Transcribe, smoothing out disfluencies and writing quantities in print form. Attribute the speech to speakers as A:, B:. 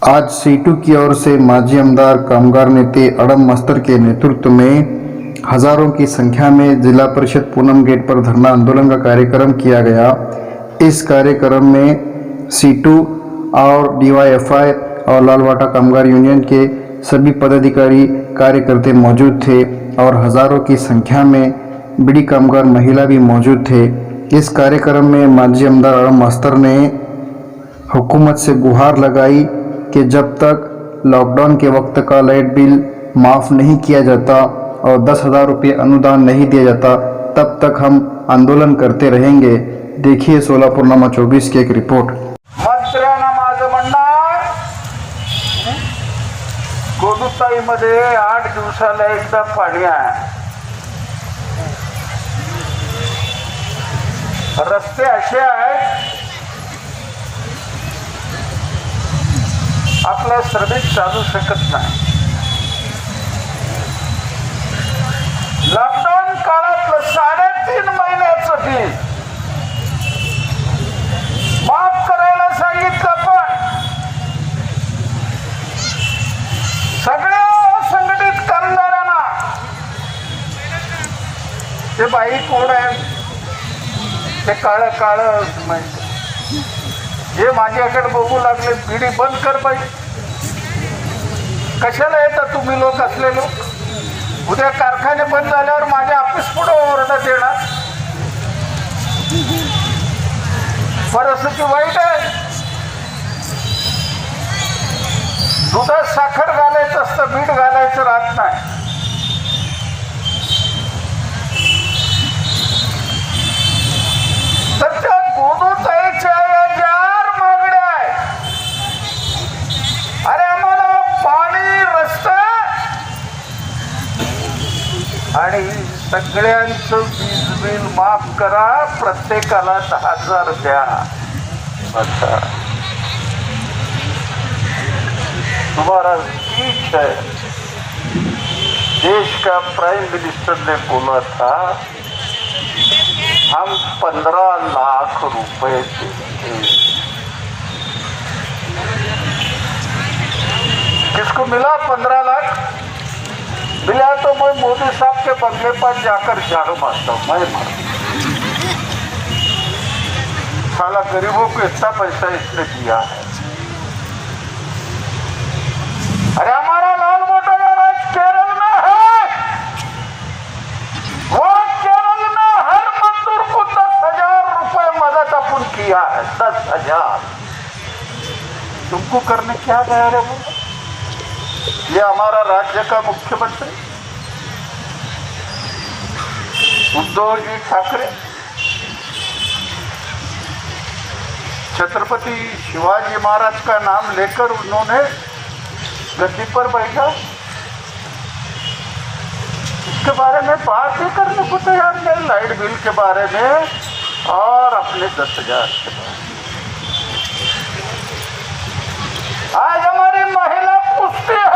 A: आज सीटू की ओर से माजी आमदार कामगार नेते अड़म मास्टर के नेतृत्व में हजारों की संख्या में जिला परिषद पूनम गेट पर धरना आंदोलन का कार्यक्रम किया गया। इस कार्यक्रम में सीटू और डीवाईएफआई और लालवाटा कामगार यूनियन के सभी पदाधिकारी कार्यकर्ता मौजूद थे और हजारों की संख्या में बीड़ी कामगार महिला भी मौजूद थे। इस कार्यक्रम में माजी आमदार अड़म मास्टर ने हुकूमत से गुहार लगाई कि जब तक लॉकडाउन के वक्त का लाइट बिल माफ़ नहीं किया जाता और 10,000 रुपये अनुदान नहीं दिया जाता तब तक हम आंदोलन करते रहेंगे। देखिए सोलापूरनामा 24 की एक रिपोर्ट।
B: मंत्र्यांना माझं म्हणणं गोदुताईमध्ये 8 दिवसाला एकदा पाणी आहे। रस्ते असे आहेत आपला सर्विस चालू शकत नाही। लॉकडाऊन काळातलं 3.5 महिन्याचं बिल माफ करायला सांगितलं, पण सगळ्या संघटित कामगारांना ते बाई कोण आहे ते काळं काळं माहिती, जे माझ्याकडे बघू लागले बीडी बंद कर बाई, कशाला येतात तुम्ही लोक असले लोक, उद्या कारखाने बंद झाल्यावर माझ्या ऑफिस पुढे ओरडत येणार। परिस्थिती वाईट आहे। दुधात साखर घालायचं असतं, मीठ घालायचं राहत नाही। तर त्या गोदूताईच्या हजार मागण्या आहेत। अरे आम्हाला पाणी, रस्ता आणि सगळ्यांचं वीज बिल माफ करा, प्रत्येकाला 10,000 द्या। अच्छा, तुम्हारा स्पीच है। देश का प्राइम मिनिस्टर ने बोला था हम 15 लाख रुपए देंगे। किसको मिला 15 लाख? मिला तो मैं मोदी साहब के बंगले पर जाकर झाड़ू मारता हूँ। मैं साला गरीबों को इतना पैसा इसने दिया है। अरे हमारा लाल मोटा महाराज केरल में है, वो केरल में हर मजदूर को 10,000 रुपए मदद अपन किया है। 10,000 तुमको करने क्या गया रे वो? ये हमारा राज्य का मुख्यमंत्री उद्धव जी ठाकरे छत्रपति शिवाजी महाराज का नाम लेकर उन्होंने गद्दी पर बैठा, इसके बारे में बात ही करने को तैयार नहीं। लाइट बिल के बारे में और अपने 10,000 के बारे में। आज हमारी महिला पूछती है